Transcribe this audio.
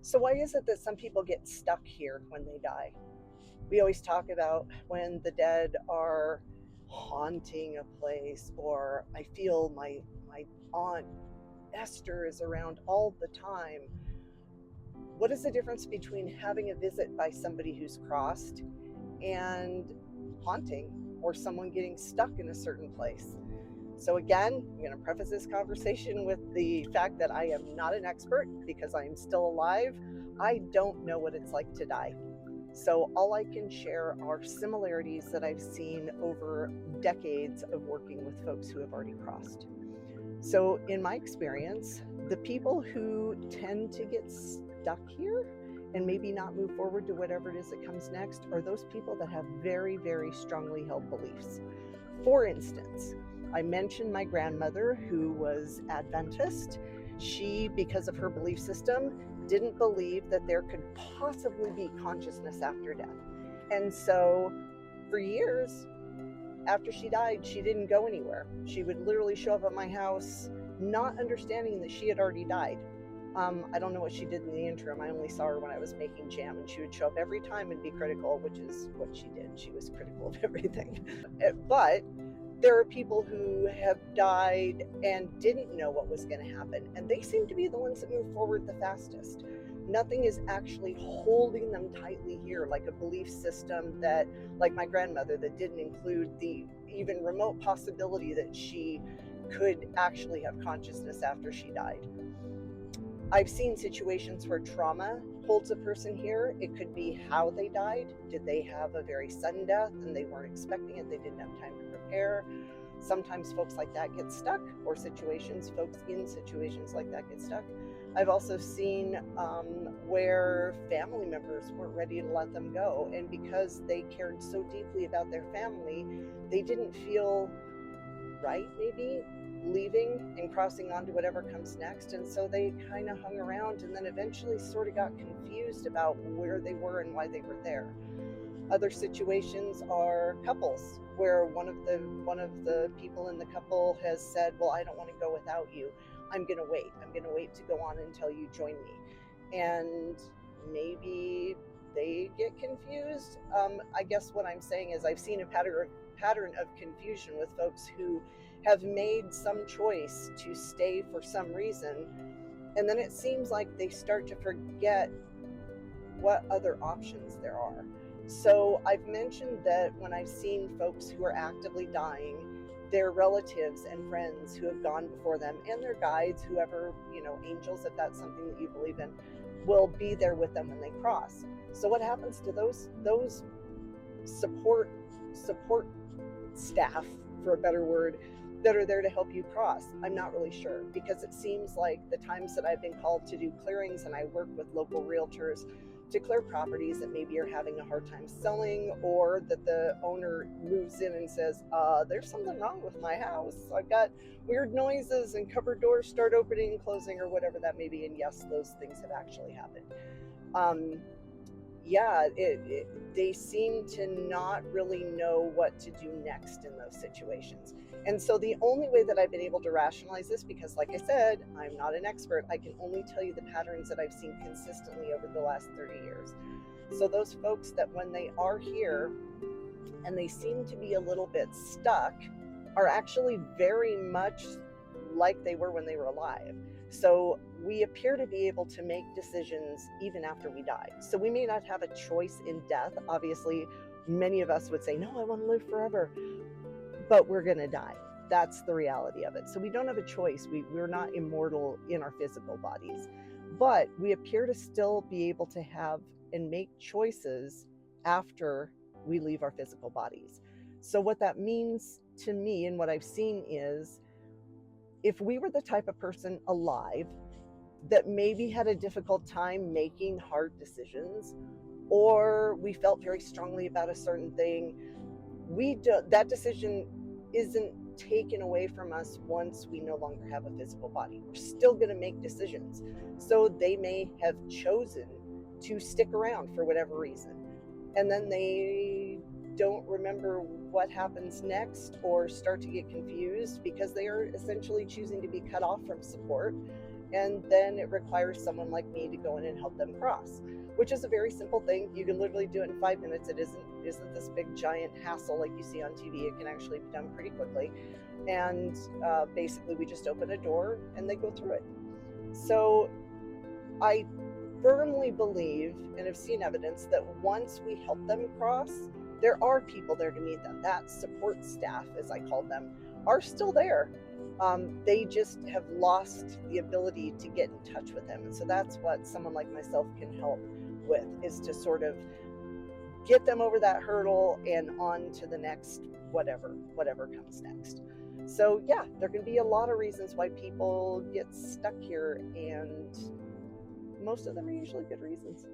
So, why is it that some people get stuck here when they die? We always talk about when the dead are haunting a place, or I feel my aunt Esther is around all the time. What is the difference between having a visit by somebody who's crossed and haunting or someone getting stuck in a certain place? So, again, I'm going to preface this conversation with the fact that I am not an expert because I am still alive. I don't know what it's like to die. So, all I can share are similarities that I've seen over decades of working with folks who have already crossed. So, in my experience, the people who tend to get stuck here and maybe not move forward to whatever it is that comes next are those people that have very, very strongly held beliefs. For instance, I mentioned my grandmother who was Adventist. She, because of her belief system, didn't believe that there could possibly be consciousness after death. And so for years after she died, she didn't go anywhere. She would literally show up at my house, not understanding that she had already died. I don't know what she did in the interim. I only saw her when I was making jam, and she would show up every time and be critical, which is what she did. She was critical of everything. But there are people who have died and didn't know what was going to happen, and they seem to be the ones that move forward the fastest. Nothing is actually holding them tightly here, like a belief system that, like my grandmother, that didn't include the even remote possibility that she could actually have consciousness after she died. I've seen situations where trauma holds a person here. It could be how they died. Did they have a very sudden death and they weren't expecting it? They didn't have time to prepare. Sometimes folks like that get stuck, or folks in situations like that get stuck. I've also seen where family members weren't ready to let them go. And because they cared so deeply about their family, they didn't feel right, maybe, leaving and crossing on to whatever comes next. And so they kind of hung around and then eventually sort of got confused about where they were and why they were there. Other situations are couples where one of the people in the couple has said, well, I don't want to go without you. I'm going to wait to go on until you join me. And maybe they get confused. I guess what I'm saying is I've seen a pattern of confusion with folks who have made some choice to stay for some reason, and then it seems like they start to forget what other options there are. So I've mentioned that when I've seen folks who are actively dying, their relatives and friends who have gone before them, and their guides, whoever, angels, if that's something that you believe in, will be there with them when they cross. So what happens to those support staff, for a better word, that are there to help you cross? I'm not really sure, because it seems like the times that I've been called to do clearings, and I work with local realtors to clear properties that maybe are having a hard time selling, or that the owner moves in and says, there's something wrong with my house. I've got weird noises and cupboard doors start opening and closing, or whatever that may be. And yes, those things have actually happened. They seem to not really know what to do next in those situations. And so the only way that I've been able to rationalize this, because like I said, I'm not an expert, I can only tell you the patterns that I've seen consistently over the last 30 years. So those folks that when they are here and they seem to be a little bit stuck are actually very much like they were when they were alive. So we appear to be able to make decisions even after we die. So we may not have a choice in death. Obviously, many of us would say, no, I want to live forever, but we're going to die. That's the reality of it. So we don't have a choice. We're not immortal in our physical bodies, but we appear to still be able to have and make choices after we leave our physical bodies. So what that means to me and what I've seen is, if we were the type of person alive that maybe had a difficult time making hard decisions, or we felt very strongly about a certain thing, that decision isn't taken away from us once we no longer have a physical body. We're still going to make decisions. So they may have chosen to stick around for whatever reason, and then they don't remember what happens next, or start to get confused because they are essentially choosing to be cut off from support and then it requires someone like me to go in and help them cross, which is a very simple thing. You can literally do it in 5 minutes. It isn't this big giant hassle like you see on TV. It can actually be done pretty quickly. And basically we just open a door and they go through it. So I firmly believe and have seen evidence that once we help them cross, there are people there to meet them. That support staff, as I call them, are still there. They just have lost the ability to get in touch with them. And so that's what someone like myself can help with, is to sort of get them over that hurdle and on to the next whatever comes next. So yeah, there can be a lot of reasons why people get stuck here, and most of them are usually good reasons.